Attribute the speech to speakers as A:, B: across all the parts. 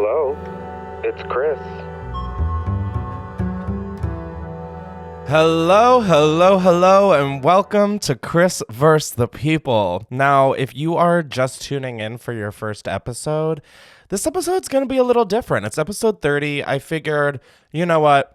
A: Hello, it's Chris.
B: Hello, and welcome to Chris vs. the People. Now, if you are just tuning in for your first episode, this episode's going to be a little different. It's episode 30. I figured, you know what?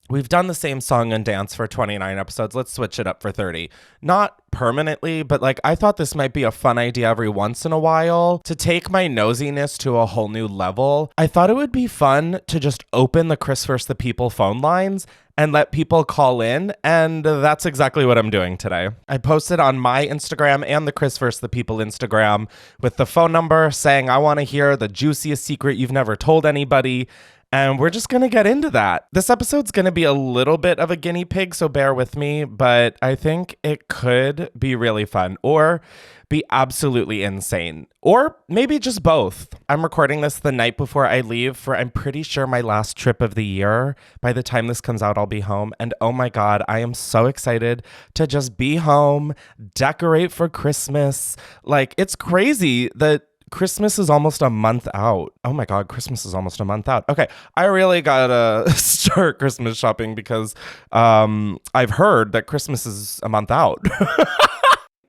B: We've done the same song and dance for 29 episodes. Let's switch it up for 30. Not permanently, but I thought this might be a fun idea every once in a while to take my nosiness to a whole new level. I thought it would be fun to just open the Chris vs. the People phone lines and let people call in, and that's exactly what I'm doing today. I posted on my Instagram and the Chris vs. the People Instagram with the phone number saying I want to hear the juiciest secret you've never told anybody. And we're just going to get into that. This episode's going to be a little bit of a guinea pig, so bear with me, but I think it could be really fun or be absolutely insane, or maybe just both. I'm recording this the night before I leave for, I'm pretty sure, my last trip of the year. By the time this comes out, I'll be home. And oh my God, I am so excited to just be home, decorate for Christmas. It's crazy that Christmas is almost a month out. Oh my God, Christmas is almost a month out. Okay, I really gotta start Christmas shopping because I've heard that Christmas is a month out.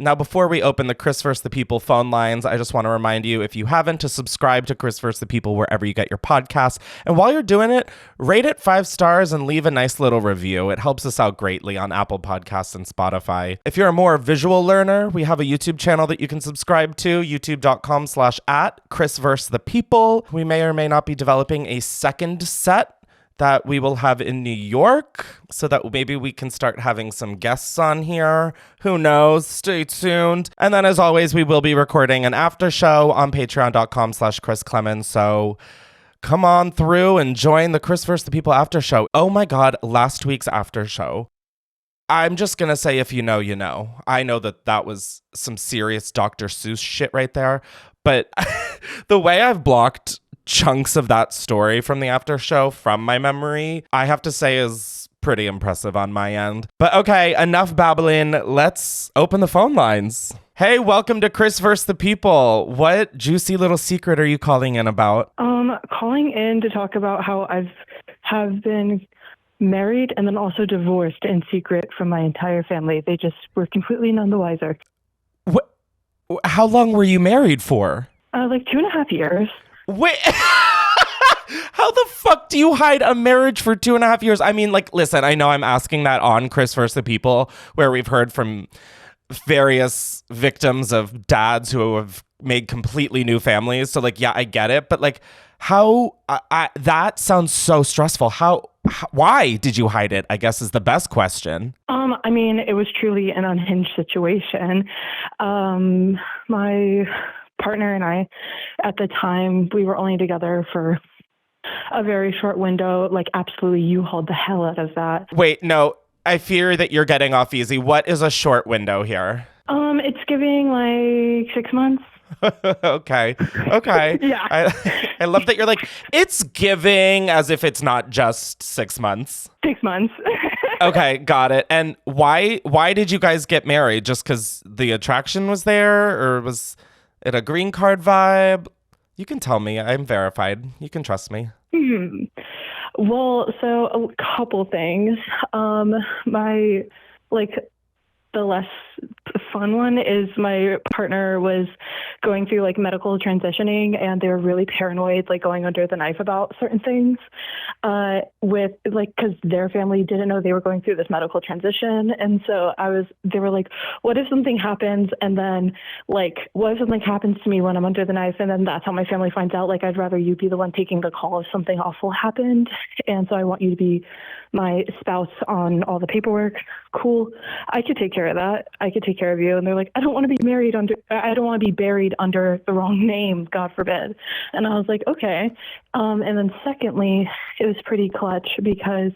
B: Now, before we open the Chris vs. the People phone lines, I just want to remind you, if you haven't, to subscribe to Chris vs. the People wherever you get your podcasts. And while you're doing it, rate it 5 stars and leave a nice little review. It helps us out greatly on Apple Podcasts and Spotify. If you're a more visual learner, we have a YouTube channel that you can subscribe to, youtube.com/@ Chris vs. the People. We may or may not be developing a second set that we will have in New York so that maybe we can start having some guests on here. Who knows? Stay tuned. And then, as always, we will be recording an after show on patreon.com/Chris Clemens. So come on through and join the Chris vs. the People after show. Oh my God, last week's after show. I'm just going to say, if you know, you know. I know that was some serious Dr. Seuss shit right there. But the way I've blocked chunks of that story from the after show from my memory, I have to say is pretty impressive on my end. But okay, enough babbling. Let's open the phone lines. Hey, welcome to Chris vs. the People. What juicy little secret are you calling in about?
C: Calling in to talk about how have been married and then also divorced in secret from my entire family. They just were completely none the wiser.
B: What? How long were you married for?
C: 2.5 years.
B: Wait, how the fuck do you hide a marriage for 2.5 years? I mean, listen, I know I'm asking that on Chris vs. the People, where we've heard from various victims of dads who have made completely new families. So, yeah, I get it. But, how, that sounds so stressful. Why did you hide it, I guess, is the best question.
C: It was truly an unhinged situation. My partner and I, at the time, we were only together for a very short window. Absolutely, you hauled the hell out of that.
B: Wait, no, I fear that you're getting off easy. What is a short window here?
C: It's giving 6 months.
B: Okay.
C: Yeah.
B: I love that you're it's giving, as if it's not just 6 months.
C: 6 months.
B: Okay, got it. And why did you guys get married? Just because the attraction was there, or was it a green card vibe? You can tell me. I'm verified. You can trust me.
C: Well, so a couple things. The less fun one is my partner was going through medical transitioning, and they were really paranoid, going under the knife about certain things, because their family didn't know they were going through this medical transition. And so they were like, what if something happens? And then what if something happens to me when I'm under the knife? And then that's how my family finds out. I'd rather you be the one taking the call if something awful happened. And so I want you to be my spouse on all the paperwork. Cool. I could take care of that. I could take care of you. And they're like, I don't want to be I don't want to be buried under the wrong name, God forbid. And I was like, okay. And then secondly, it was pretty clutch because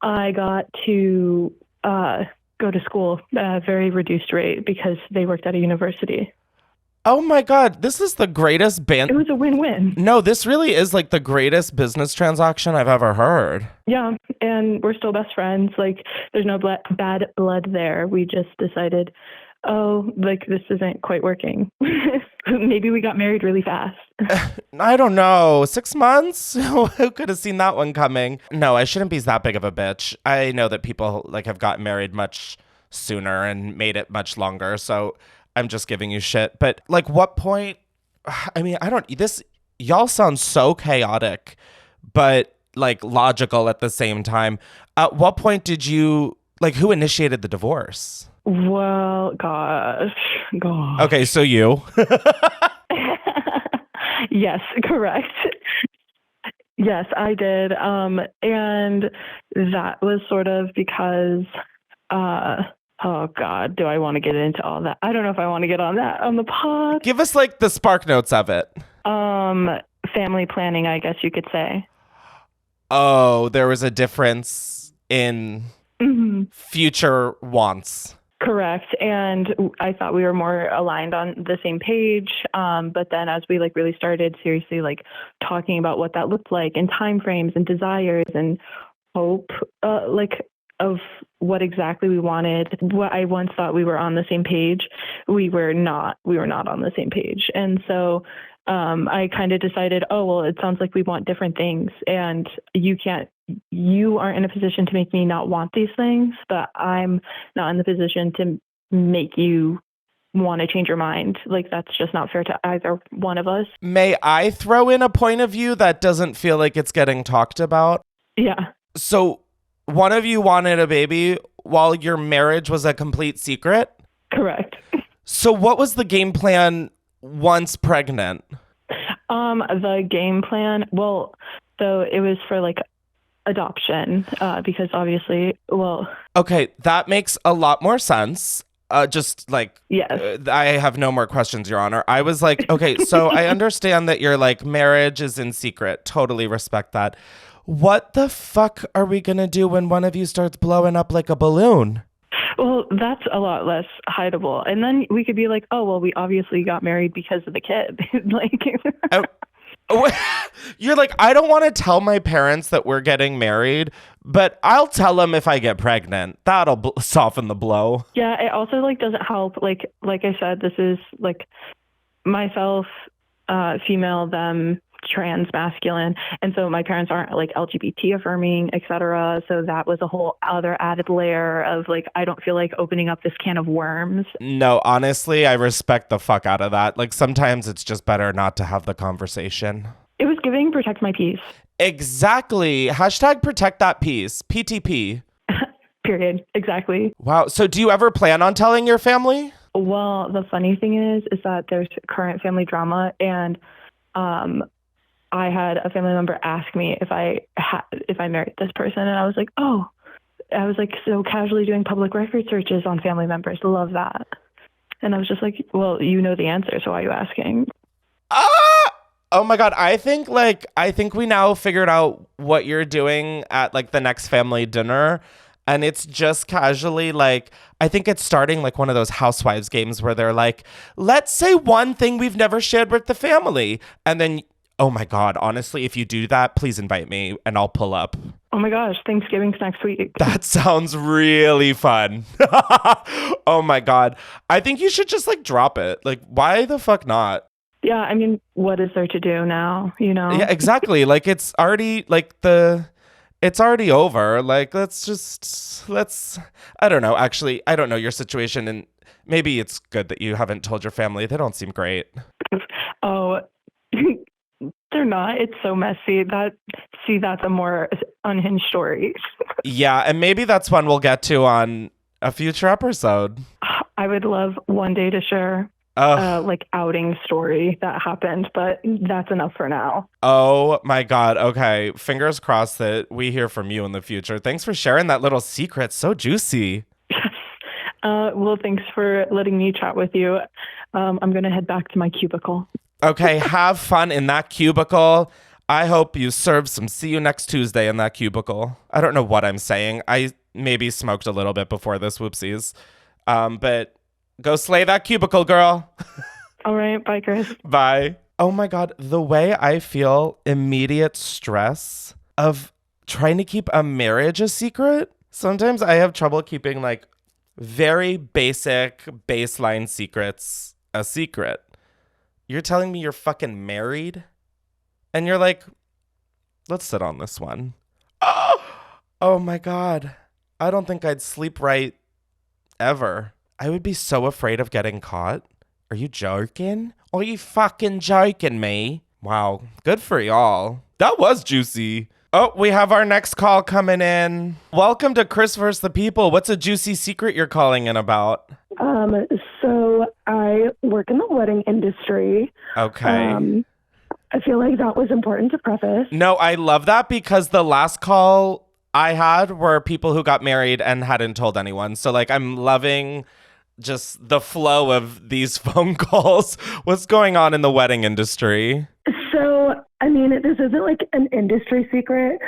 C: I got to go to school at a very reduced rate because they worked at a university.
B: Oh my God, this is the greatest
C: It was a win-win.
B: No, this really is the greatest business transaction I've ever heard.
C: Yeah, and we're still best friends. There's no bad blood there. We just decided, this isn't quite working. Maybe we got married really fast.
B: I don't know. 6 months? Who could have seen that one coming? No, I shouldn't be that big of a bitch. I know that people like have gotten married much sooner and made it much longer. So I'm just giving you shit. But like, what point? I mean, I don't. This y'all sound so chaotic, but like logical at the same time. At what point did you like? Who initiated the divorce?
C: Well, gosh.
B: Okay, so you.
C: Yes, correct. Yes, I did. And that was sort of because, oh God, do I want to get into all that? I don't know if I want to get on that on the pod.
B: Give us like the spark notes of it.
C: Family planning, I guess you could say.
B: Oh, there was a difference in future wants.
C: Correct. And I thought we were more aligned on the same page. But then as we like really started seriously like talking about what that looked like and timeframes and desires and hope, like of what exactly we wanted, what I once thought we were on the same page, we were not on the same page. And so I kind of decided, oh, well, it sounds like we want different things, and you aren't in a position to make me not want these things, but I'm not in the position to make you want to change your mind. Like, that's just not fair to either one of us.
B: May I throw in a point of view that doesn't feel like it's getting talked about?
C: Yeah.
B: So one of you wanted a baby while your marriage was a complete secret?
C: Correct.
B: So what was the game plan once pregnant?
C: The game plan, well, so it was for like adoption, because obviously, well.
B: Okay, that makes a lot more sense. Just like,
C: yes.
B: I have no more questions, Your Honor. I was like, okay, so I understand that your like marriage is in secret. Totally respect that. What the fuck are we gonna do when one of you starts blowing up like a balloon?
C: Well, that's a lot less hideable. And then we could be like, oh, well, we obviously got married because of the kid. Like,
B: you're like, I don't want to tell my parents that we're getting married, but I'll tell them if I get pregnant. That'll soften the blow.
C: Yeah, it also like doesn't help. Like I said, this is like myself, female, them, trans, masculine, and so my parents aren't like LGBT affirming, etc. So that was a whole other added layer of like, I don't feel like opening up this can of worms.
B: No, honestly, I respect the fuck out of that. Like, sometimes it's just better not to have the conversation.
C: It was giving protect my peace.
B: Exactly. Hashtag protect that peace. PTP.
C: Period. Exactly.
B: Wow. So do you ever plan on telling your family?
C: Well, the funny thing is that there's current family drama, and I had a family member ask me if I married this person, and I was like, oh, I was like so casually doing public record searches on family members. Love that. And I was just like, well, you know the answer, so why are you asking?
B: Oh my God. I think we now figured out what you're doing at like the next family dinner. And it's just casually like, I think it's starting like one of those housewives games where they're like, let's say one thing we've never shared with the family. And then, oh my God, honestly, if you do that, please invite me and I'll pull up.
C: Oh my gosh, Thanksgiving's next week.
B: That sounds really fun. Oh my God. I think you should just like drop it. Like, why the fuck not?
C: Yeah, I mean, what is there to do now, you know?
B: Yeah, exactly. Like, it's already like it's already over. Like, let's, I don't know. Actually, I don't know your situation, and maybe it's good that you haven't told your family. They don't seem great.
C: Oh, they're not. It's so messy. That's a more unhinged story.
B: Yeah, and maybe that's one we'll get to on a future episode.
C: I would love one day to share like outing story that happened, but that's enough for now.
B: Oh my God. Okay. Fingers crossed that we hear from you in the future. Thanks for sharing that little secret. So juicy.
C: Yes. Well, thanks for letting me chat with you. I'm going to head back to my cubicle.
B: Okay. Have fun in that cubicle. I hope you serve some see you next Tuesday in that cubicle. I don't know what I'm saying. I maybe smoked a little bit before this. Whoopsies. But go slay that cubicle, girl.
C: All right. Bye, Chris.
B: Bye. Oh my God. The way I feel immediate stress of trying to keep a marriage a secret. Sometimes I have trouble keeping like very basic baseline secrets a secret. You're telling me you're fucking married? And you're like, let's sit on this one. Oh my God. I don't think I'd sleep right ever. I would be so afraid of getting caught. Are you joking? Are you fucking joking me? Wow. Good for y'all. That was juicy. Oh, we have our next call coming in. Welcome to Chris vs. the People. What's a juicy secret you're calling in about?
C: So I work in the wedding industry.
B: Okay.
C: I feel like that was important to preface.
B: No, I love that because the last call I had were people who got married and hadn't told anyone. So like I'm loving just the flow of these phone calls. What's going on in the wedding industry?
C: So, I mean, this isn't like an industry secret,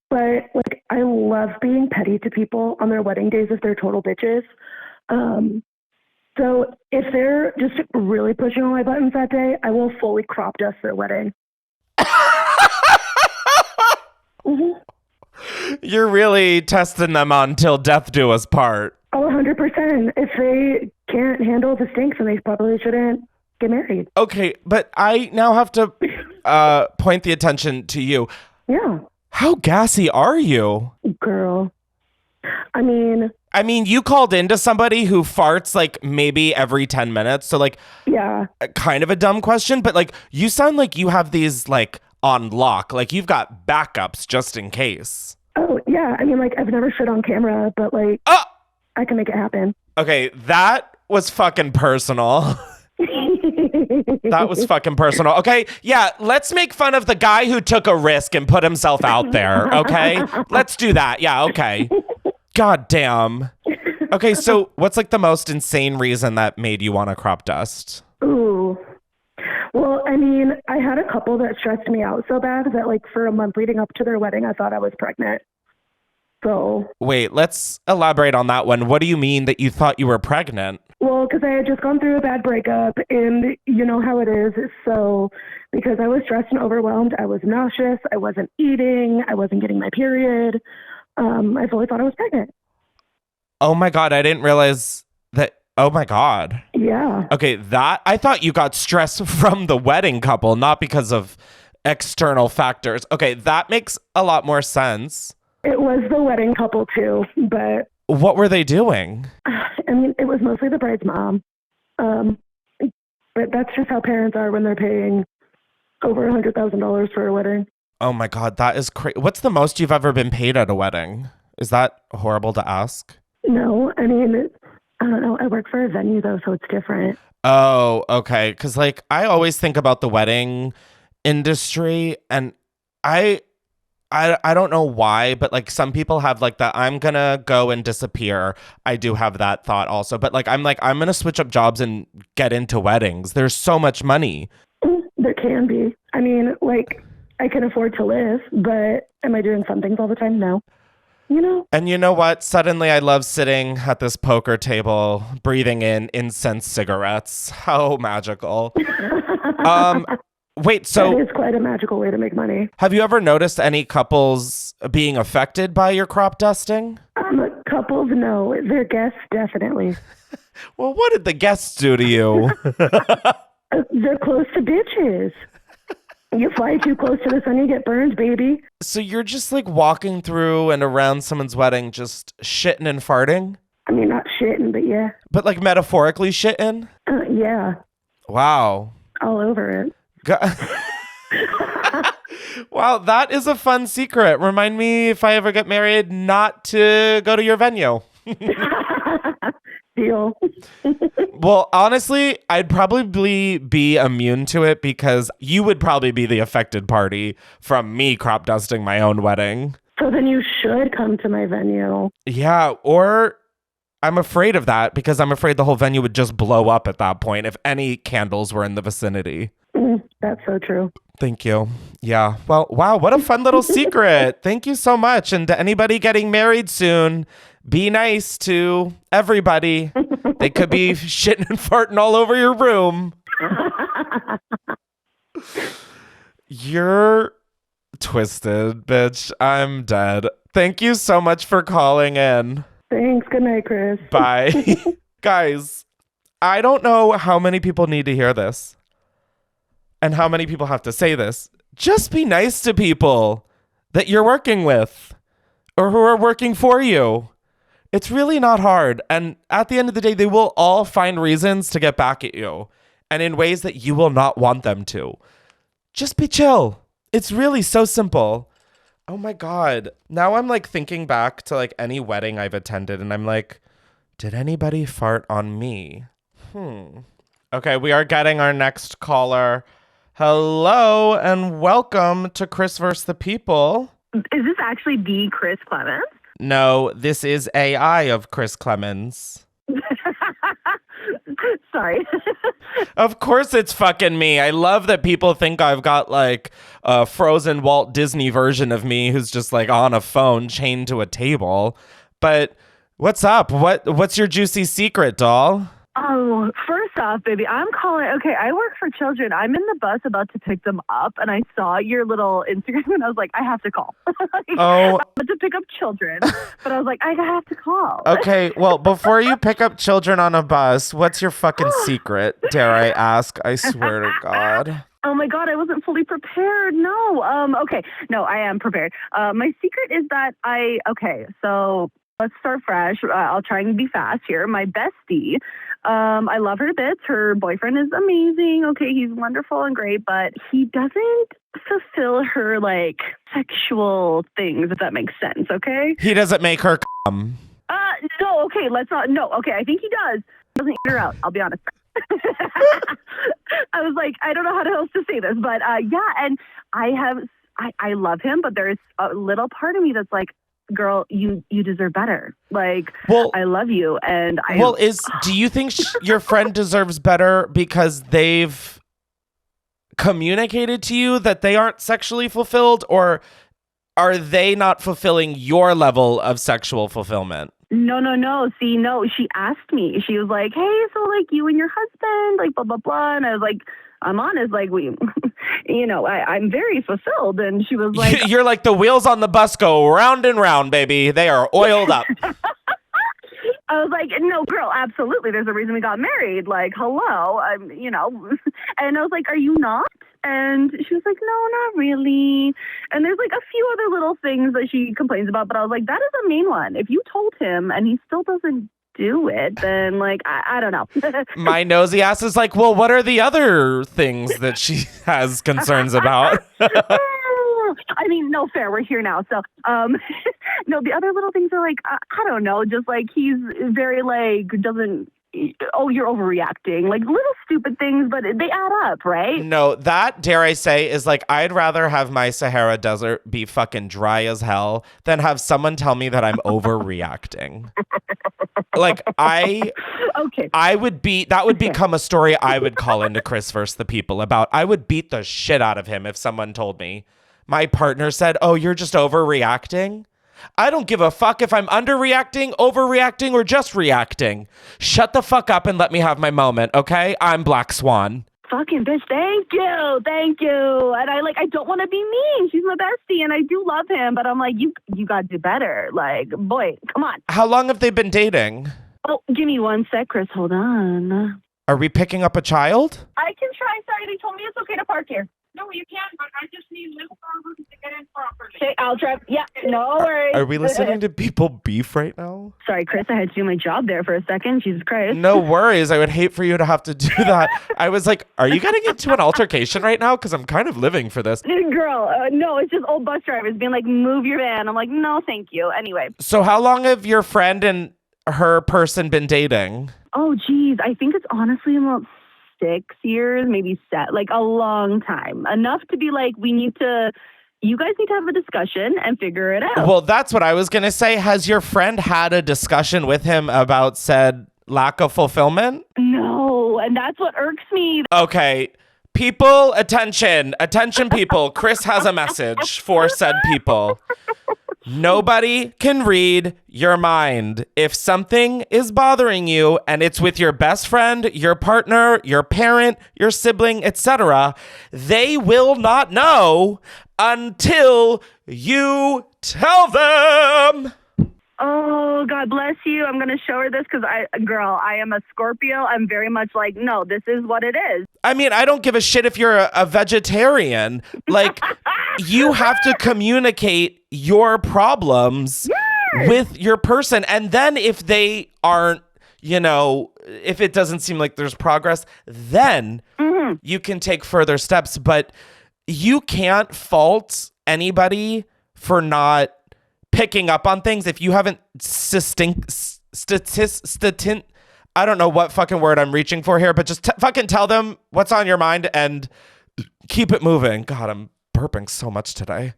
C: but like I love being petty to people on their wedding days if they're total bitches. So if they're just really pushing on my buttons that day, I will fully crop dust their wedding. Mm-hmm.
B: You're really testing them on till death do us part.
C: Oh, 100%. If they can't handle the stinks, then they probably shouldn't get married.
B: Okay, but I now have to point the attention to you.
C: Yeah.
B: How gassy are you?
C: Girl. I mean,
B: you called into somebody who farts like maybe every 10 minutes. So like,
C: yeah.
B: Kind of a dumb question, but like you sound like you have these like on lock. Like you've got backups just in case.
C: Oh, yeah. I mean, like I've never shit on camera, but like I can make it happen.
B: Okay, that was fucking personal. That was fucking personal. Okay, yeah, let's make fun of the guy who took a risk and put himself out there, okay? Let's do that. Yeah, okay. God damn. Okay, so what's like the most insane reason that made you want to crop dust?
C: Ooh. Well, I mean, I had a couple that stressed me out so bad that like for a month leading up to their wedding, I thought I was pregnant. So. Wait,
B: let's elaborate on that one. What do you mean that you thought you were pregnant?
C: Well, because I had just gone through a bad breakup and you know how it is. So because I was stressed and overwhelmed, I was nauseous. I wasn't eating. I wasn't getting my period. I fully thought I was pregnant.
B: Oh my God, I didn't realize that. Oh my God.
C: Yeah.
B: Okay, I thought you got stress from the wedding couple, not because of external factors. Okay, that makes a lot more sense.
C: It was the wedding couple too, but...
B: What were they doing?
C: I mean, it was mostly the bride's mom. But that's just how parents are when they're paying over $100,000 for a wedding.
B: Oh my God, that is crazy. What's the most you've ever been paid at a wedding? Is that horrible to ask?
C: No, I mean, I don't know. I work for a venue though, so it's different.
B: Oh, okay. Because like I always think about the wedding industry, and I don't know why, but like some people have like that I'm gonna go and disappear. I do have that thought also, but like I'm gonna switch up jobs and get into weddings. There's so much money.
C: There can be. I mean, like I can afford to live, but am I doing fun things all the time? No. You know?
B: And you know what? Suddenly I love sitting at this poker table, breathing in incense cigarettes. How magical. Wait, so...
C: That is quite a magical way to make money.
B: Have you ever noticed any couples being affected by your crop dusting?
C: Couples, no. Their guests, definitely.
B: Well, what did the guests do to you?
C: They're close to bitches. You fly too close to the sun, you get burned, baby.
B: So you're just like walking through and around someone's wedding, just shitting and farting?
C: I mean, not shitting, but yeah.
B: But like metaphorically shitting?
C: Yeah.
B: Wow.
C: All over it.
B: Wow, that is a fun secret. Remind me if I ever get married not to go to your venue.
C: Deal.
B: Well, honestly, I'd probably be immune to it because you would probably be the affected party from me crop dusting my own wedding.
C: So then you should come to my venue.
B: Yeah, or I'm afraid of that because I'm afraid the whole venue would just blow up at that point if any candles were in the vicinity.
C: That's so true.
B: Thank you. Yeah. Well, wow, what a fun little secret. Thank you so much. And to anybody getting married soon, be nice to everybody. They could be shitting and farting all over your room. You're twisted, bitch. I'm dead. Thank you so much for calling in.
C: Thanks. Good night, Chris.
B: Bye. Guys, I don't know how many people need to hear this. and how many people have to say this, just be nice to people that you're working with or who are working for you. It's really not hard. And at the end of the day, they will all find reasons to get back at you and in ways that you will not want them to. Just be chill. It's really so simple. Oh my God. Now I'm like thinking back to like any wedding I've attended and I'm like, did anybody fart on me? Okay, we are getting our next caller. Hello and welcome to Chris vs. the People.
D: Is this actually the Chris Clemens?
B: No, this is AI of Chris Clemens.
D: Sorry.
B: Of course it's fucking me. I love that people think I've got like a frozen Walt Disney version of me who's just like on a phone chained to a table. But what's up? What's your juicy secret, doll?
D: Oh, first off, baby, I'm calling. Okay, I work for children. I'm in the bus about to pick them up, and I saw your little Instagram, and I was like, I have to call.
B: Oh.
D: I'm about to pick up children, but I was like, I have to call.
B: Okay, well, before you pick up children on a bus, what's your fucking secret, dare I ask? I swear to God.
D: Oh my God, I wasn't fully prepared. No. Okay. No, I am prepared. My secret is that so let's start fresh. I'll try and be fast here. My bestie, I love her bits. Her boyfriend is amazing. Okay, he's wonderful and great, but he doesn't fulfill her like sexual things, if that makes sense. Okay.
B: He doesn't make her come.
D: No. Okay, let's not. No. Okay, I think he does. He doesn't eat her out. I'll be honest. I was like, I don't know how else to say this, but yeah, and I love him, but there's a little part of me that's like, girl, you deserve better. Like, well, I love you, and I.
B: Well, do you think your friend deserves better because they've communicated to you that they aren't sexually fulfilled, or are they not fulfilling your level of sexual fulfillment?
D: No. See, no, she asked me. She was like, hey, so like you and your husband, like blah, blah, blah. And I was like, I'm honest, like I'm very fulfilled. And she was like,
B: you're like, the wheels on the bus go round and round, baby. They are oiled up.
D: I was like, no, girl, absolutely. There's a reason we got married. Like, hello, And I was like, are you not? And she was like, no, not really. And there's like a few other little things that she complains about, but I was like, that is a main one. If you told him and he still doesn't do it, then like, I don't know.
B: My nosy ass is like, well, what are the other things that she has concerns about?
D: I mean, no, fair. We're here now. So, no, the other little things are like, I don't know, just like he's very like, you're overreacting, like little stupid things, but they add up, right?
B: No, that, dare I say, is like, I'd rather have my Sahara Desert be fucking dry as hell than have someone tell me that I'm overreacting. Like, that would become a story I would call into Chris vs. the People about. I would beat the shit out of him if someone told me. My partner said, oh, you're just overreacting? I don't give a fuck if I'm underreacting, overreacting, or just reacting. Shut the fuck up and let me have my moment, okay? I'm Black Swan.
D: Fucking bitch, thank you. And I don't want to be mean. She's my bestie, and I do love him, but I'm like, you gotta do better. Like, boy, come on.
B: How long have they been dating?
D: Oh, give me one sec, Chris. Hold on.
B: Are we picking up a child?
D: I can try. Sorry, they told me it's okay to park here.
E: No, you can, but I just need Miss Harvard to get in properly.
D: Okay, I'll try. Yeah, no worries.
B: Are we listening to people beef right now?
D: Sorry, Chris, I had to do my job there for a second. Jesus Christ.
B: No worries. I would hate for you to have to do that. I was like, are you getting into an altercation right now? Because I'm kind of living for this.
D: Girl, no, it's just old bus drivers being like, move your van. I'm like, no, thank you. Anyway.
B: So how long have your friend and her person been dating?
D: Oh, geez. I think it's honestly about 6 years, maybe like a long time. Enough to be like, you guys need to have a discussion and figure it out.
B: Well, that's what I was going to say. Has your friend had a discussion with him about said lack of fulfillment?
D: No, and that's what irks me.
B: Okay. People, attention people. Chris has a message for said people. Nobody can read your mind. If something is bothering you and it's with your best friend, your partner, your parent, your sibling, etc., they will not know until you tell them.
D: Oh, God bless you. I'm going to show her this because I am a Scorpio. I'm very much like, no, this is what it is.
B: I mean, I don't give a shit if you're a vegetarian. Like, you have to communicate your problems with your person. And then if they aren't, if it doesn't seem like there's progress, then you can take further steps. But you can't fault anybody for not picking up on things if you haven't I don't know what fucking word I'm reaching for here, but just fucking tell them what's on your mind and keep it moving. God, I'm burping so much today.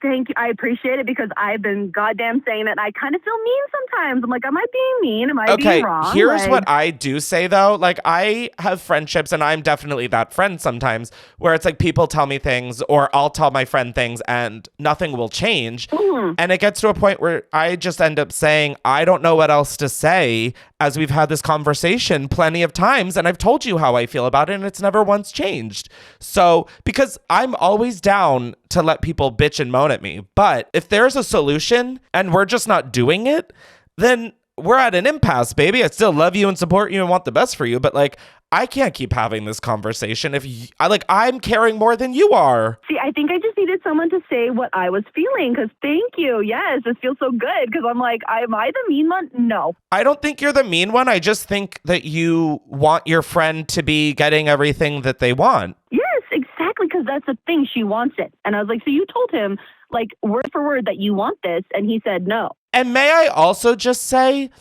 D: Thank you. I appreciate it because I've been goddamn saying it. And I kind of feel mean sometimes. I'm like, am I being mean? Am I being wrong?
B: Here's what I do say though. Like, I have friendships, and I'm definitely that friend sometimes, where it's like people tell me things, or I'll tell my friend things, and nothing will change. And it gets to a point where I just end up saying, I don't know what else to say, as we've had this conversation plenty of times, and I've told you how I feel about it, and it's never once changed. So, because I'm always down to let people bitch and moan at me, but if there's a solution and we're just not doing it, then we're at an impasse, baby. I still love you and support you and want the best for you, but like, I can't keep having this conversation if I'm caring more than you are.
D: See, I think I just needed someone to say what I was feeling, because thank you. Yes, this feels so good, because I'm like, am I the mean one? No.
B: I don't think you're the mean one. I just think that you want your friend to be getting everything that they want.
D: Yes, exactly, because that's the thing. She wants it. And I was like, so you told him, like, word for word that you want this, and he said no.
B: And may I also just say,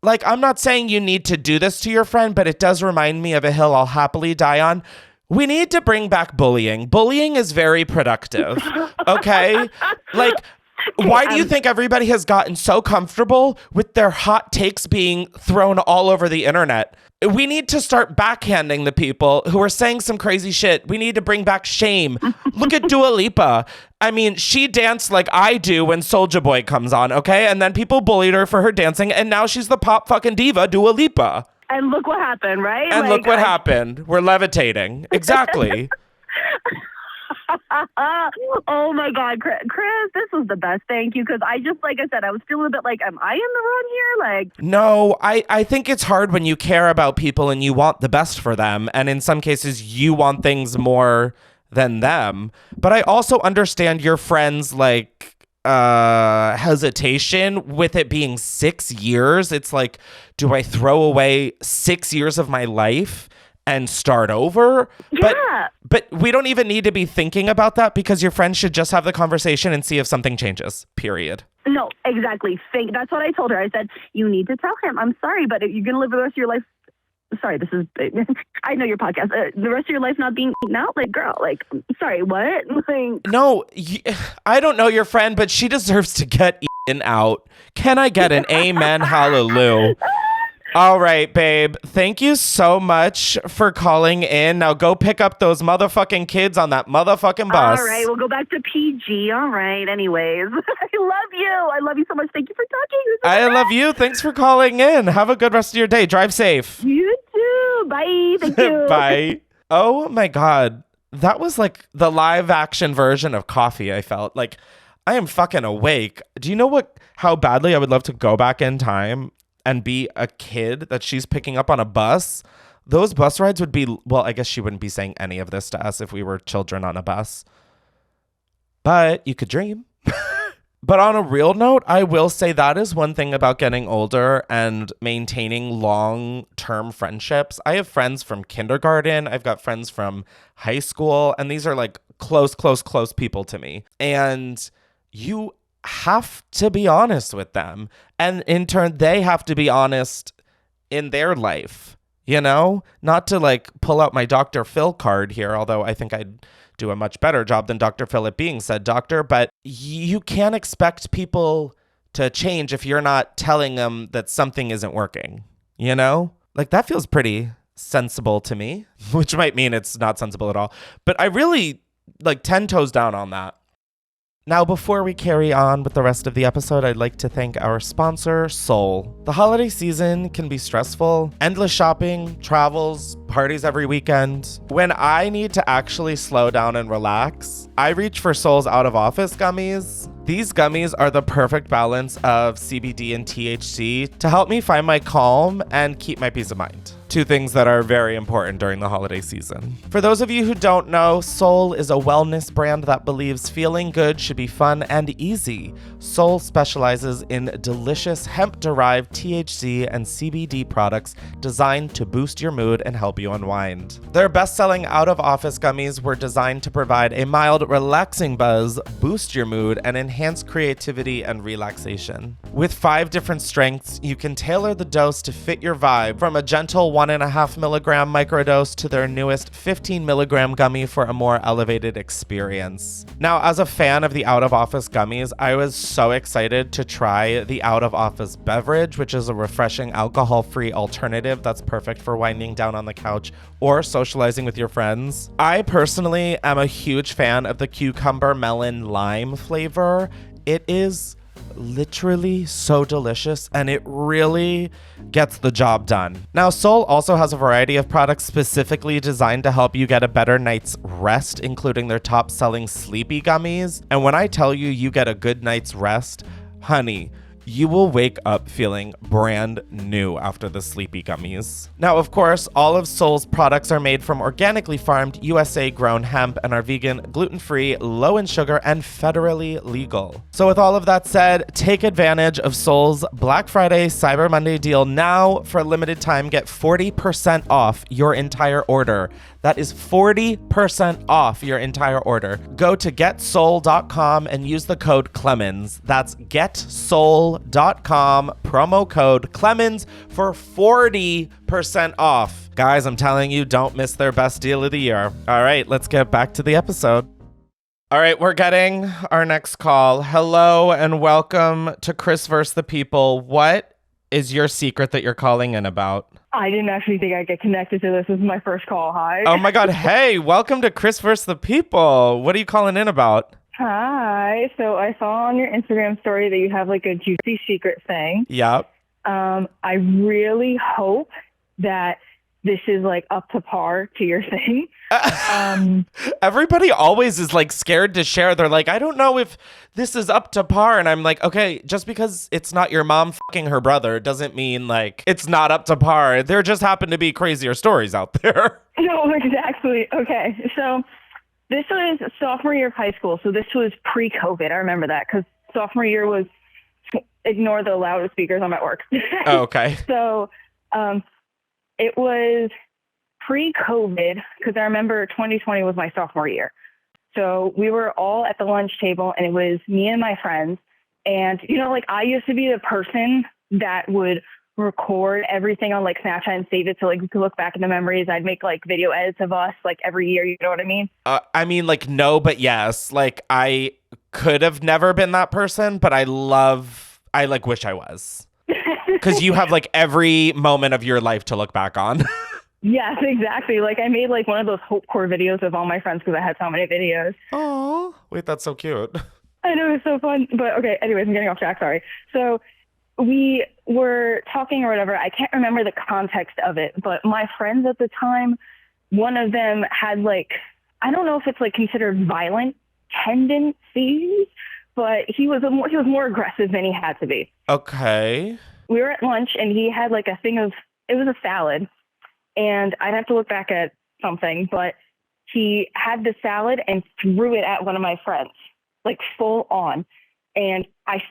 B: like, I'm not saying you need to do this to your friend, but it does remind me of a hill I'll happily die on. We need to bring back bullying. Bullying is very productive, okay? Like, why do you think everybody has gotten so comfortable with their hot takes being thrown all over the internet? We need to start backhanding the people who are saying some crazy shit. We need to bring back shame. Look at Dua Lipa. I mean, she danced like I do when Soulja Boy comes on, okay? And then people bullied her for her dancing, and now she's the pop fucking diva, Dua Lipa.
D: And look what happened, right?
B: And look what happened. We're levitating. Exactly.
D: Oh my God, Chris, this was the best. Thank you. Because I just, like I said, I was feeling a bit like, am I in the wrong here? Like,
B: no, I think it's hard when you care about people and you want the best for them. And in some cases, you want things more than them. But I also understand your friends, like, hesitation with it being 6 years. It's like, do I throw away 6 years of my life and start over?
D: Yeah.
B: But we don't even need to be thinking about that, because your friend should just have the conversation and see if something changes, period.
D: No, exactly. That's what I told her. I said, you need to tell him, I'm sorry, but you're going to live the rest of your life. Sorry, this is, I know your podcast. The rest of your life not being eaten out? Like, girl, like, sorry, what? Like,
B: no, I don't know your friend, but she deserves to get eaten out. Can I get an amen, hallelujah? All right, babe. Thank you so much for calling in. Now go pick up those motherfucking kids on that motherfucking bus.
D: All right, we'll go back to PG. All right, anyways. I love you. I love you so much. Thank you for talking.
B: I love you. Thanks for calling in. Have a good rest of your day. Drive safe.
D: You too. Bye. Thank you.
B: Bye. Oh my God. That was like the live action version of Coffee, I felt. Like, I am fucking awake. Do you know how badly I would love to go back in time and be a kid that she's picking up on a bus? Those bus rides would be, well, I guess she wouldn't be saying any of this to us if we were children on a bus. But you could dream. But on a real note, I will say that is one thing about getting older and maintaining long-term friendships. I have friends from kindergarten. I've got friends from high school. And these are like close people to me. And you have to be honest with them. And in turn, they have to be honest in their life, you know? Not to like pull out my Dr. Phil card here, although I think I'd do a much better job than Dr. Phil at being said doctor, but you can't expect people to change if you're not telling them that something isn't working, you know? Like, that feels pretty sensible to me, which might mean it's not sensible at all. But I really, 10 toes down on that. Now, before we carry on with the rest of the episode, I'd like to thank our sponsor, Soul. The holiday season can be stressful, endless shopping, travels, parties every weekend. When I need to actually slow down and relax, I reach for Soul's out-of-office gummies. These gummies are the perfect balance of CBD and THC to help me find my calm and keep my peace of mind. Two things that are very important during the holiday season. For those of you who don't know, Soul is a wellness brand that believes feeling good should be fun and easy. Soul specializes in delicious hemp-derived THC and CBD products designed to boost your mood and help you unwind. Their best-selling out-of-office gummies were designed to provide a mild, relaxing buzz, boost your mood, and enhance creativity and relaxation. With 5 different strengths, you can tailor the dose to fit your vibe, from a gentle 1.5 milligram microdose to their newest 15 milligram gummy for a more elevated experience. Now, as a fan of the out-of-office gummies, I was so excited to try the out-of-office beverage, which is a refreshing alcohol-free alternative that's perfect for winding down on the couch or socializing with your friends. I personally am a huge fan of the cucumber melon lime flavor. It is literally so delicious, and it really gets the job done. Now, Soul also has a variety of products specifically designed to help you get a better night's rest, including their top-selling sleepy gummies. And when I tell you you get a good night's rest, honey, you will wake up feeling brand new after the sleepy gummies. Now, of course, all of Soul's products are made from organically farmed, USA-grown hemp and are vegan, gluten-free, low in sugar, and federally legal. So with all of that said, take advantage of Soul's Black Friday Cyber Monday deal now. For a limited time, get 40% off your entire order. That is 40% off your entire order. Go to getsoul.com and use the code Clemens. That's getsoul.com, promo code Clemens for 40% off. Guys, I'm telling you, don't miss their best deal of the year. All right, let's get back to the episode. All right, we're getting our next call. Hello and welcome to Chris vs. the People. What is your secret that you're calling in about?
C: I didn't actually think I'd get connected to this. This is my first call. Hi.
B: Oh my God. Hey, welcome to Chris vs. the People. What are you calling in about?
C: Hi. So I saw on your Instagram story that you have like a juicy secret thing.
B: Yep.
C: I really hope that this is like up to par to your thing.
B: Everybody always is like scared to share. They're like, I don't know if this is up to par. And I'm like, okay, just because it's not your mom fucking her brother doesn't mean like it's not up to par. There just happen to be crazier stories out there.
C: No, exactly. Okay. So this was sophomore year of high school. So this was pre-COVID. I remember that because sophomore year was ignore the loudest speakers. I'm at work.
B: Oh, okay.
C: So it was pre-COVID because I remember 2020 was my sophomore year. So we were all at the lunch table and it was me and my friends. And, you know, like I used to be the person that would record everything on like Snapchat and save it so like we could look back at the memories. I'd make like video edits of us like every year. You know what I mean?
B: I mean, like, no, but yes. Like I could have never been that person, but I like wish I was. Because you have like every moment of your life to look back on.
C: Yes, exactly. Like I made like one of those Hope Core videos of all my friends because I had so many videos.
B: Oh, wait, that's so cute.
C: I know, it's so fun. But okay, anyways, I'm getting off track. Sorry. So we were talking or whatever. I can't remember the context of it, but my friends at the time, one of them had like, I don't know if it's like considered violent tendencies, but he was more aggressive than he had to be.
B: Okay.
C: We were at lunch and he had like it was a salad. And I'd have to look back at something, but he had the salad and threw it at one of my friends, like full on. And I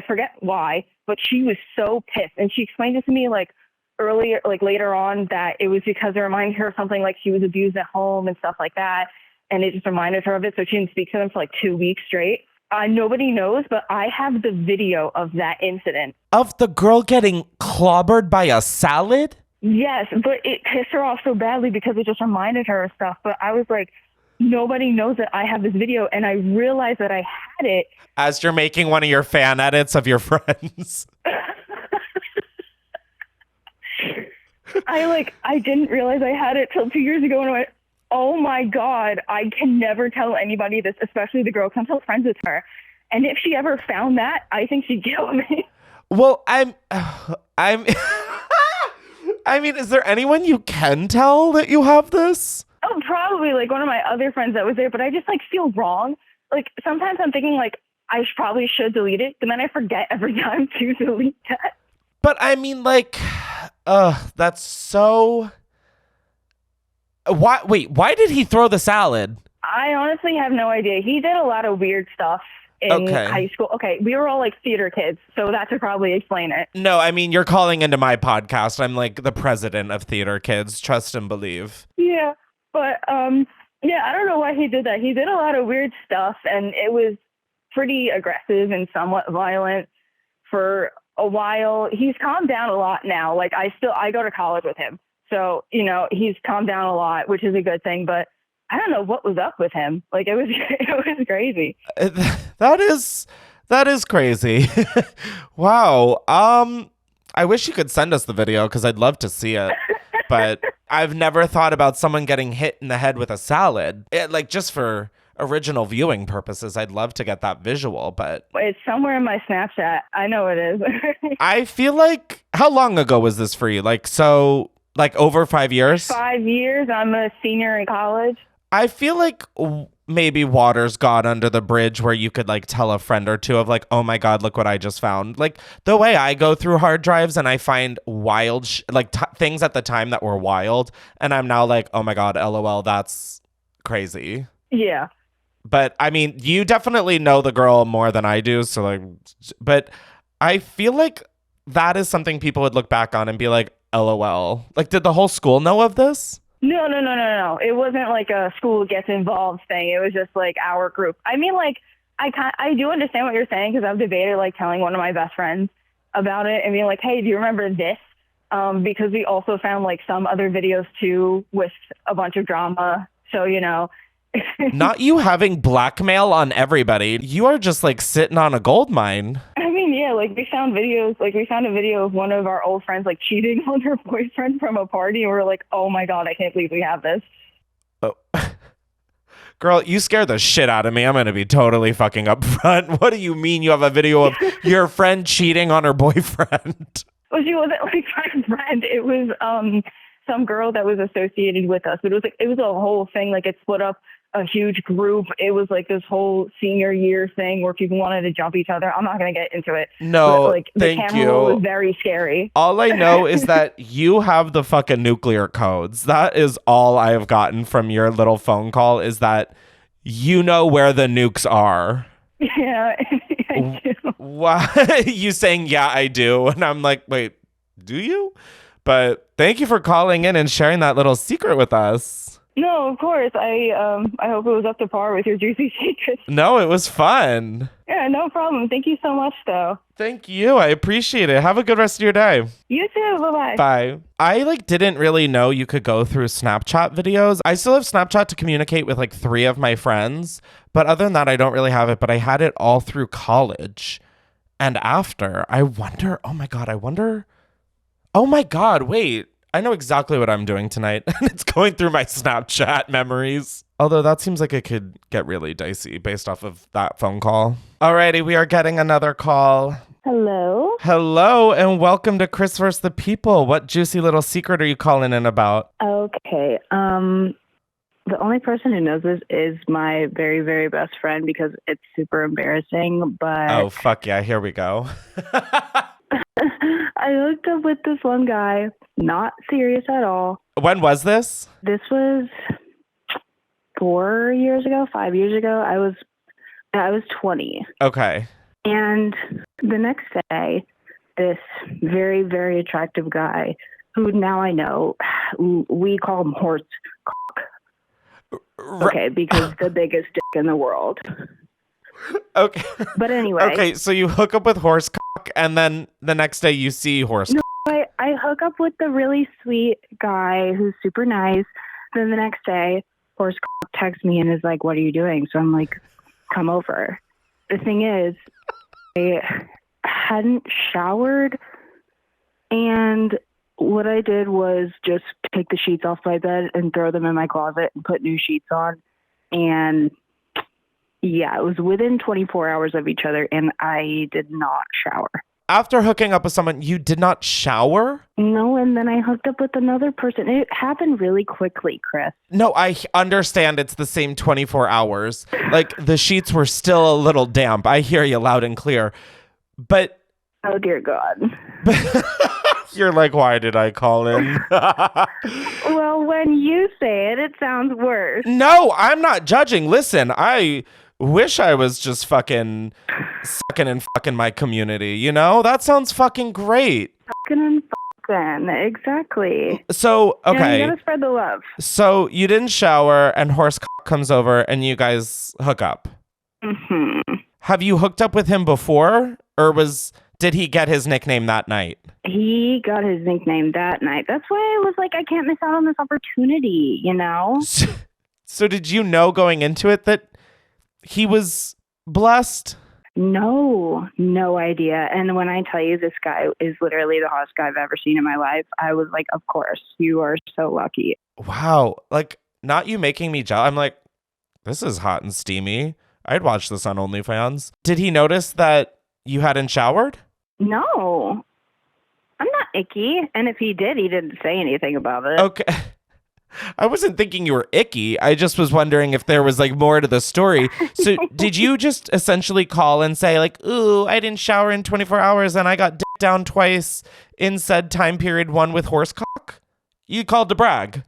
C: forget why, but she was so pissed. And she explained it to me like earlier, like later on, that it was because it reminded her of something like she was abused at home and stuff like that. And it just reminded her of it. So she didn't speak to them for like 2 weeks straight. Nobody knows, but I have the video of that incident.
B: Of the girl getting clobbered by a salad?
C: Yes, but it pissed her off so badly because it just reminded her of stuff. But I was like, nobody knows that I have this video. And I realized that I had it.
B: As you're making one of your fan edits of your friends.
C: I didn't realize I had it till 2 years ago. And I went, oh my God, I can never tell anybody this, especially the girl, because I'm still friends with her. And if she ever found that, I think she'd kill me.
B: Well, I mean, is there anyone you can tell that you have this?
C: Oh, probably like one of my other friends that was there, but I just like feel wrong. Like sometimes I'm thinking like
D: I probably should delete it, but then I forget every time to delete that.
B: But I mean, like, that's so. Why did he throw the salad?
D: I honestly have no idea. He did a lot of weird stuff in high school. Okay, we were all like theater kids, so that could probably explain it.
B: No, I mean, you're calling into my podcast. I'm like the president of theater kids. Trust and believe.
D: Yeah, but yeah, I don't know why he did that. He did a lot of weird stuff, and it was pretty aggressive and somewhat violent for a while. He's calmed down a lot now. Like I go to college with him. So, you know, he's calmed down a lot, which is a good thing, but I don't know what was up with him. Like it was crazy.
B: That is crazy. Wow. I wish you could send us the video because I'd love to see it. But I've never thought about someone getting hit in the head with a salad. Like just for original viewing purposes, I'd love to get that visual, but
D: it's somewhere in my Snapchat. I know it is.
B: I feel like, how long ago was this for you? Like over 5 years?
D: 5 years. I'm a senior in college.
B: I feel like maybe water's got under the bridge where you could like tell a friend or two of like, oh my God, look what I just found. Like the way I go through hard drives and I find wild, things at the time that were wild. And I'm now like, oh my God, LOL, that's crazy.
D: Yeah.
B: But I mean, you definitely know the girl more than I do. So like, but I feel like that is something people would look back on and be like, LOL. Like, did the whole school know of this?
D: No. It wasn't like a school gets involved thing. It was just like our group. I mean, like, I do understand what you're saying because I've debated like telling one of my best friends about it and being like, hey, do you remember this? Because we also found like some other videos too with a bunch of drama. So, you know.
B: Not you having blackmail on everybody. You are just like sitting on a gold mine.
D: I mean, yeah, like we found videos, like we found a video of one of our old friends like cheating on her boyfriend from a party. And we were like, oh my God, I can't believe we have this.
B: Oh. Girl, you scared the shit out of me. I'm going to be totally fucking upfront. What do you mean you have a video of your friend cheating on her boyfriend?
D: Well, she wasn't like my friend. It was some girl that was associated with us. But it was a whole thing. Like it split up a huge group. It was like this whole senior year thing where people wanted to jump each other. I'm not going to get into it.
B: No,
D: but, like, the
B: thank
D: camera
B: you.
D: roll was very scary.
B: All I know is that you have the fucking nuclear codes. That is all I have gotten from your little phone call is that you know where the nukes are.
D: Yeah, I do.
B: Why? You saying, yeah, I do. And I'm like, wait, do you? But thank you for calling in and sharing that little secret with us.
D: No, of course. I hope it was up to par with your juicy secrets.
B: No, it was fun.
D: Yeah, no problem. Thank you so much, though.
B: Thank you. I appreciate it. Have a good rest of your day.
D: You too. Bye-bye.
B: Bye. I didn't really know you could go through Snapchat videos. I still have Snapchat to communicate with 3 of my friends, but other than that, I don't really have it. But I had it all through college and after. I wonder. Oh my God, wait. I know exactly what I'm doing tonight, and it's going through my Snapchat memories. Although that seems like it could get really dicey based off of that phone call. Alrighty, we are getting another call.
D: Hello?
B: Hello, and welcome to Chris vs. the People. What juicy little secret are you calling in about?
F: Okay, the only person who knows this is my very, very best friend because it's super embarrassing, but...
B: Oh, fuck yeah, here we go.
F: I hooked up with this one guy, not serious at all.
B: When was this?
F: This was 5 years ago. I was 20.
B: Okay.
F: And the next day, this very, very attractive guy, who now I know, we call him Horse Cock. Okay, because the biggest dick in the world.
B: Okay.
F: But anyway.
B: Okay, so you hook up with Horse Cock, and then the next day you see Horse Cock.
F: No, I hook up with the really sweet guy who's super nice. Then the next day, Horse Cock texts me and is like, what are you doing? So I'm like, come over. The thing is, I hadn't showered, and what I did was just take the sheets off my bed and throw them in my closet and put new sheets on. And yeah, it was within 24 hours of each other, and I did not shower.
B: after hooking up with someone, you did not shower?
F: No, and then I hooked up with another person. It happened really quickly, Chris.
B: No, I understand it's the same 24 hours. Like, the sheets were still a little damp. I hear you loud and clear. But
F: Oh, dear God.
B: you're like, why did I call in?
F: Well, when you say it, it sounds worse.
B: No, I'm not judging. Listen, I wish I was just fucking sucking and fucking my community, you know? That sounds fucking great.
F: Fucking and fucking. Exactly.
B: So,
F: You know,
B: okay.
F: you gotta spread the love.
B: So you didn't shower and horse comes over and you guys hook up.
F: Hmm.
B: Have you hooked up with him before? Or did he get his nickname that night?
F: He got his nickname that night. That's why I was like, I can't miss out on this opportunity, you know?
B: So did you know going into it that he was blessed?
F: No idea. And when I tell you this guy is literally the hottest guy I've ever seen in my life, I was like, of course, you are so lucky.
B: Wow. Like, not you making me jealous. I'm like, this is hot and steamy. I'd watch this on OnlyFans. Did he notice that you hadn't showered?
F: No, I'm not icky. And if he did, he didn't say anything about it.
B: Okay. I wasn't thinking you were icky. I just was wondering if there was like more to the story. So did you just essentially call and say like, ooh, I didn't shower in 24 hours and I got dicked down twice in said time period, one with horsecock? You called to brag.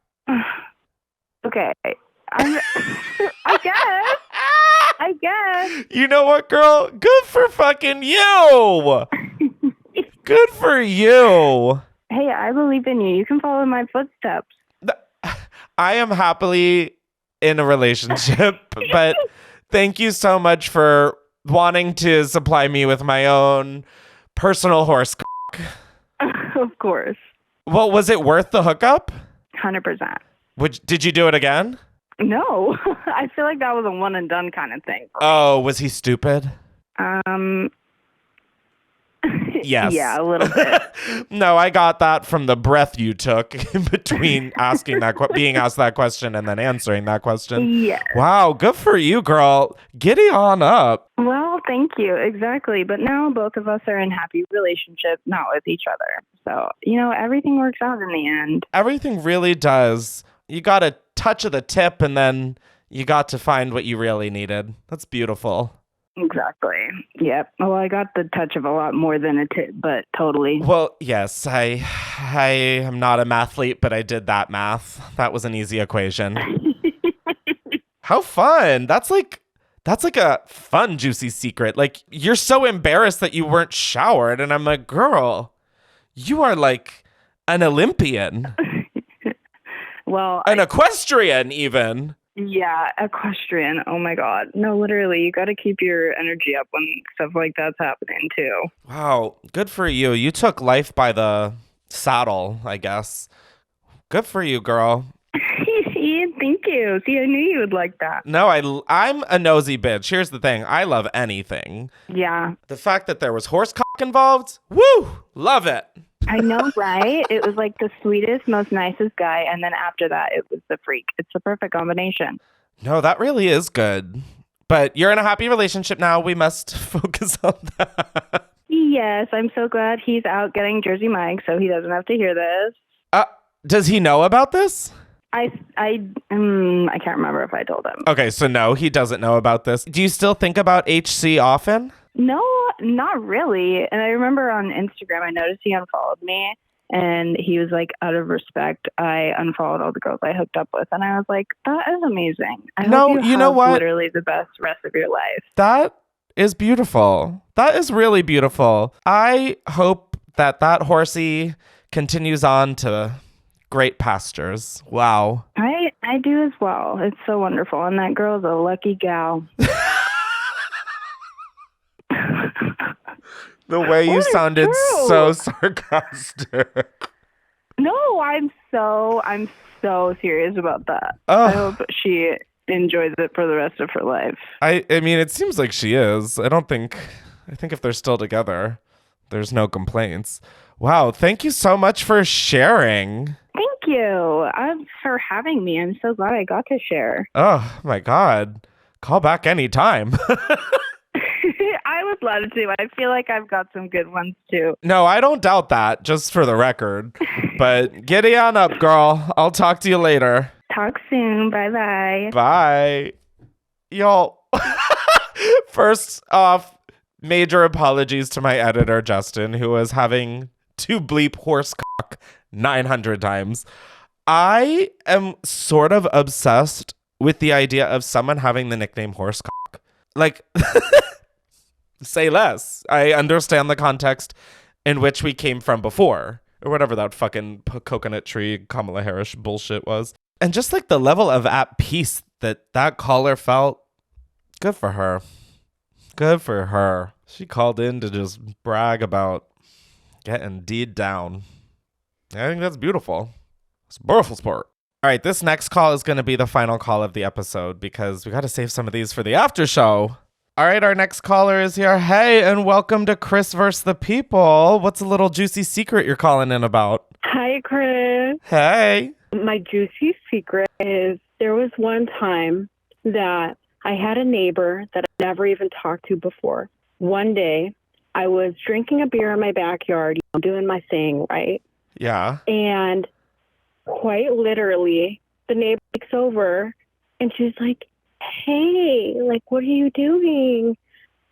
F: Okay. I guess.
B: You know what, girl? Good for fucking you. Good for you.
F: Hey, I believe in you. You can follow my footsteps.
B: I am happily in a relationship, but thank you so much for wanting to supply me with my own personal horse.
F: Of course.
B: Well, was it worth the hookup?
F: 100%.
B: Did you do it again?
F: No. I feel like that was a one and done kind of thing.
B: Oh, was he stupid? Yes.
F: Yeah, a little bit.
B: No, I got that from the breath you took in between asking being asked that question and then answering that question.
F: Yeah.
B: Wow, good for you, girl. Giddy on up.
F: Well, thank you. Exactly. But now both of us are in happy relationships, not with each other. So, you know, everything works out in the end.
B: Everything really does. You got a touch of the tip and then you got to find what you really needed. That's beautiful.
F: Exactly. Yep. Well, I got the touch of a lot more than a tip, but totally.
B: Well, yes, I am not a mathlete, but I did that math. That was an easy equation. How fun. That's like a fun, juicy secret. Like, you're so embarrassed that you weren't showered. And I'm like, girl, you are like an Olympian.
F: Well,
B: an equestrian, even.
F: Yeah, equestrian. Oh my God. No, literally, you got to keep your energy up when stuff like that's happening too.
B: Wow, good for you. You took life by the saddle, I guess. Good for you, girl.
F: Thank you. See, I knew you would like that.
B: No, I'm a nosy bitch. Here's the thing. I love anything.
F: Yeah.
B: The fact that there was horsecock involved, woo, love it.
F: I know, right? It was like the sweetest, most nicest guy. And then after that, it was the freak. It's the perfect combination.
B: No, that really is good. But you're in a happy relationship now. We must focus on that.
F: Yes, I'm so glad he's out getting Jersey Mike so he doesn't have to hear this.
B: Does he know about this?
F: I can't remember if I told him.
B: Okay, so no, he doesn't know about this. Do you still think about HC often?
F: No, not really. And I remember on Instagram, I noticed he unfollowed me. And he was like, out of respect, I unfollowed all the girls I hooked up with. And I was like, that is amazing. I hope you
B: know
F: have
B: what?
F: Literally the best rest of your life.
B: That is beautiful. That is really beautiful. I hope that horsey continues on to great pastures. Wow.
F: I do as well. It's so wonderful. And that girl's a lucky gal.
B: The way you sounded so sarcastic.
F: No, I'm so serious about that.
B: Oh.
F: I hope she enjoys it for the rest of her life.
B: I mean, it seems like she is. I think if they're still together, there's no complaints. Wow, thank you so much for sharing.
F: Thank you for having me. I'm so glad I got to share.
B: Oh my God. Call back anytime.
F: I would love to. I feel like I've got some good ones too.
B: No, I don't doubt that, just for the record. But giddy on up, girl. I'll talk to you later.
F: Talk soon. Bye-bye.
B: Bye. Y'all, first off, major apologies to my editor, Justin, who was having to bleep horsecock 900 times. I am sort of obsessed with the idea of someone having the nickname horsecock. Like, say less. I understand the context in which we came from before, or whatever that fucking coconut tree Kamala Harris bullshit was. And just like the level of at peace that caller felt, good for her. Good for her. She called in to just brag about getting D'd down. I think that's beautiful. It's a beautiful sport. All right, this next call is going to be the final call of the episode because we got to save some of these for the after show. All right, our next caller is here. Hey, and welcome to Chris vs. the People. What's a little juicy secret you're calling in about?
G: Hi, Chris.
B: Hey.
G: My juicy secret is there was one time that I had a neighbor that I never even talked to before. One day, I was drinking a beer in my backyard, doing my thing, right?
B: Yeah.
G: And quite literally, the neighbor takes over and she's like, hey, like, what are you doing?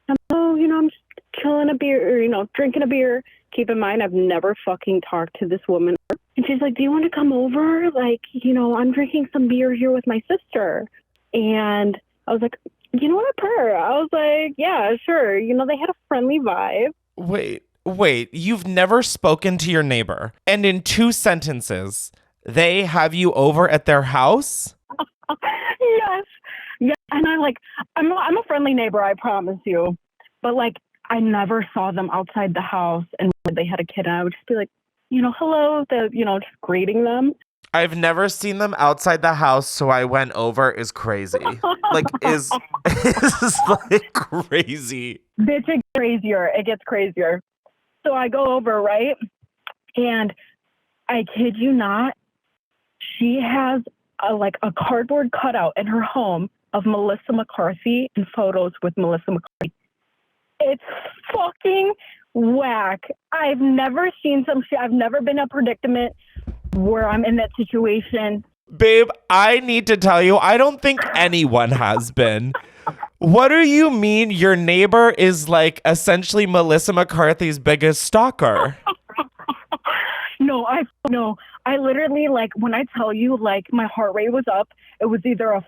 G: I'm, I'm just chilling a beer, drinking a beer. Keep in mind, I've never fucking talked to this woman. And she's like, do you want to come over? Like, I'm drinking some beer here with my sister. And I was like, you know what, her? I was like, yeah, sure. They had a friendly vibe.
B: Wait, you've never spoken to your neighbor, and in 2 sentences, they have you over at their house?
G: Yes. Yeah. And I'm a friendly neighbor, I promise you. But I never saw them outside the house, and when they had a kid, and I would just be like, hello, just greeting them.
B: I've never seen them outside the house, so I went over is crazy. Is crazy.
G: Bitch, it gets crazier. So I go over, right? And I kid you not, she has a cardboard cutout in her home of Melissa McCarthy and photos with Melissa McCarthy. It's fucking whack. I've never seen some shit. I've never been in a predicament where I'm in that situation.
B: Babe, I need to tell you, I don't think anyone has been. What do you mean your neighbor is essentially Melissa McCarthy's biggest stalker?
G: No, I literally, when I tell you, my heart rate was up, it was either a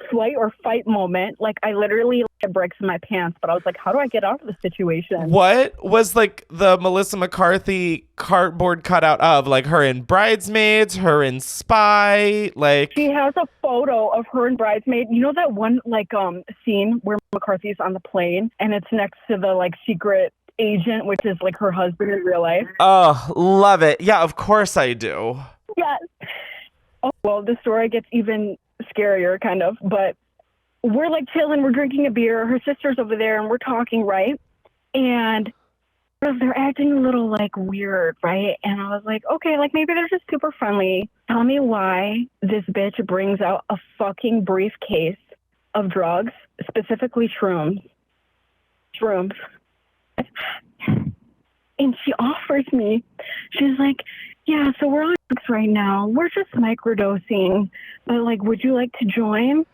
G: flight or fight moment. I literally had bricks in my pants, but I was like, how do I get out of this situation?
B: What was the Melissa McCarthy cardboard cutout of? Her in Bridesmaids, her in Spy?
G: She has a photo of her in Bridesmaid. You know that one scene where McCarthy's on the plane and it's next to the secret agent, which is her husband in real life?
B: Oh, love it. Yeah, of course I do.
G: Yes. Oh, well, the story gets even scarier, kind of, but we're chilling, we're drinking a beer, her sister's over there, and we're talking, right? And they're acting a little weird, right? And I was like, okay, maybe they're just super friendly. Tell me why this bitch brings out a fucking briefcase of drugs, specifically shrooms. And she offers me, she's like, yeah, so we're on drugs right now. We're just microdosing. But would you like to join?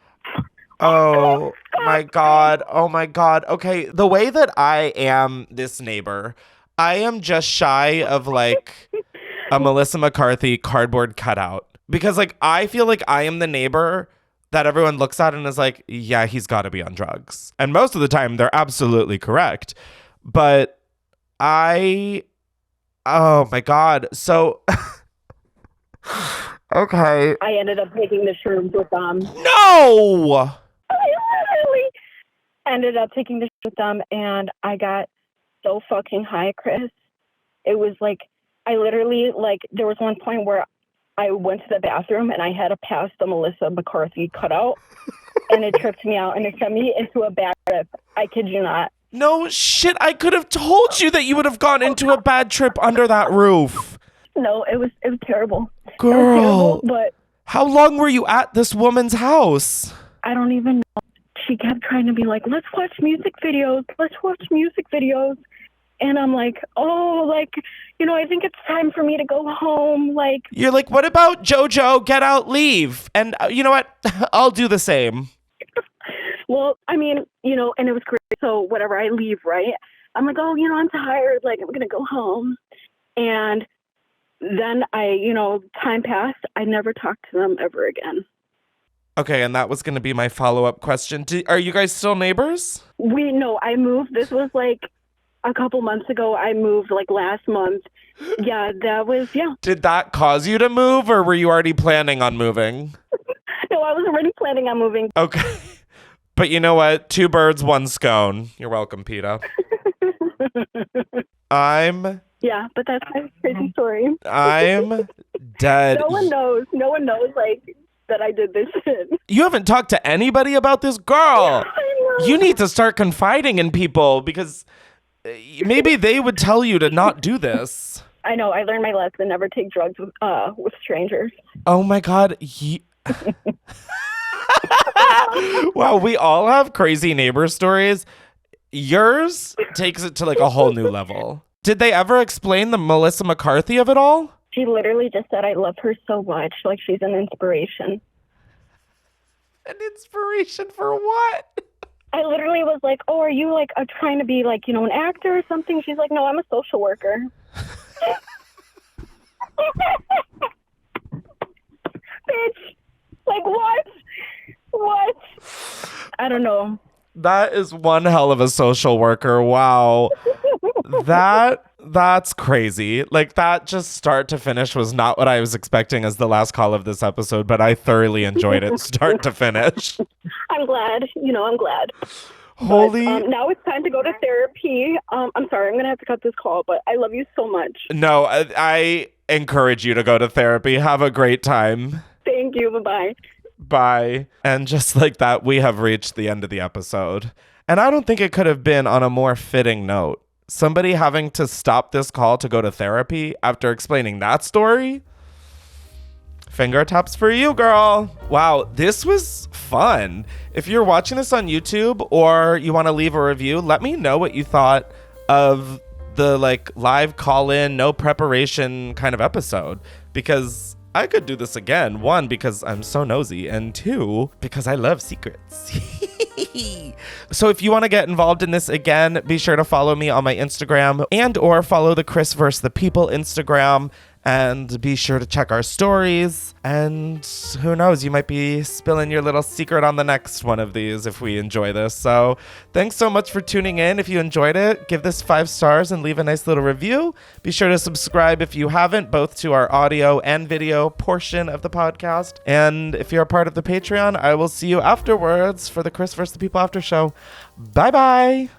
B: Oh my God. Oh my God. Okay. The way that I am this neighbor, I am just shy of a Melissa McCarthy cardboard cutout. Because I feel like I am the neighbor that everyone looks at and is like, yeah, he's got to be on drugs. And most of the time they're absolutely correct. But oh my God. So, okay.
G: I ended up taking the shrooms with them.
B: No!
G: I literally ended up taking the shrooms with them, and I got so fucking high, Chris. It was I literally, there was one point where I went to the bathroom and I had to pass the Melissa McCarthy cutout, and it tripped me out, and it sent me into a bad trip. I kid you not.
B: No shit, I could have told you that you would have gone into a bad trip under that roof.
G: No, it was terrible.
B: Girl,
G: it was terrible, but
B: how long were you at this woman's house?
G: I don't even know. she kept trying to be like, let's watch music videos. And I'm like, oh, like, you know, I think it's time for me to go home. Like,
B: You're like, what about JoJo? Get out, leave. And you know what? I'll do the same.
G: well, I mean, you know, and it was great. So whatever, I leave, right? I'm like, oh, you know, I'm tired. Like, I'm going to go home. And then time passed. I never talked to them ever again.
B: Okay, and that was going to be my follow-up question. Are you guys still neighbors?
G: I moved. This was like a couple months ago. I moved like last month. Yeah,
B: Did that cause you to move, or were you already planning on moving?
G: No, I was already planning on moving.
B: Okay. But you know what? 2 birds, 1 scone. You're welcome, PETA.
G: Yeah, but that's my crazy story.
B: I'm dead.
G: No one knows, like, that I did this shit.
B: You haven't talked to anybody about this girl.
G: I know.
B: You need to start confiding in people because maybe they would tell you to not do this.
G: I know. I learned my lesson. Never take drugs with strangers.
B: Oh my God. Wow, we all have crazy neighbor stories. Yours takes it to like a whole new level. Did they ever explain the Melissa McCarthy of it all?
G: She literally just said, I love her so much. Like, she's an inspiration.
B: An inspiration for what?
G: I literally was like, oh, are you like trying to be like, you know, an actor or something? She's like, no, I'm a social worker. Bitch. Like, what? What? I don't know.
B: That is one hell of a social worker. Wow. That's crazy. Like, that just start to finish was not what I was expecting as the last call of this episode, but I thoroughly enjoyed it start to finish.
G: I'm glad. I'm glad.
B: Holy.
G: But, now it's time to go to therapy. I'm sorry, I'm going to have to cut this call, but I love you so much.
B: No, I encourage you to go to therapy. Have a great time.
G: Thank you. Bye-bye.
B: Bye. And just like that, we have reached the end of the episode. And I don't think it could have been on a more fitting note. Somebody having to stop this call to go to therapy after explaining that story? Finger taps for you, girl. Wow, this was fun. If you're watching this on YouTube or you want to leave a review, let me know what you thought of the like live call-in, no preparation kind of episode, because I could do this again. 1, because I'm so nosy, and 2, because I love secrets. So if you want to get involved in this again, be sure to follow me on my Instagram and or follow the Chris vs. the People Instagram. And be sure to check our stories. And who knows, you might be spilling your little secret on the next one of these if we enjoy this. So thanks so much for tuning in. If you enjoyed it, give this 5 stars and leave a nice little review. Be sure to subscribe if you haven't, both to our audio and video portion of the podcast. And if you're a part of the Patreon, I will see you afterwards for the Chris vs. the People after show. Bye-bye.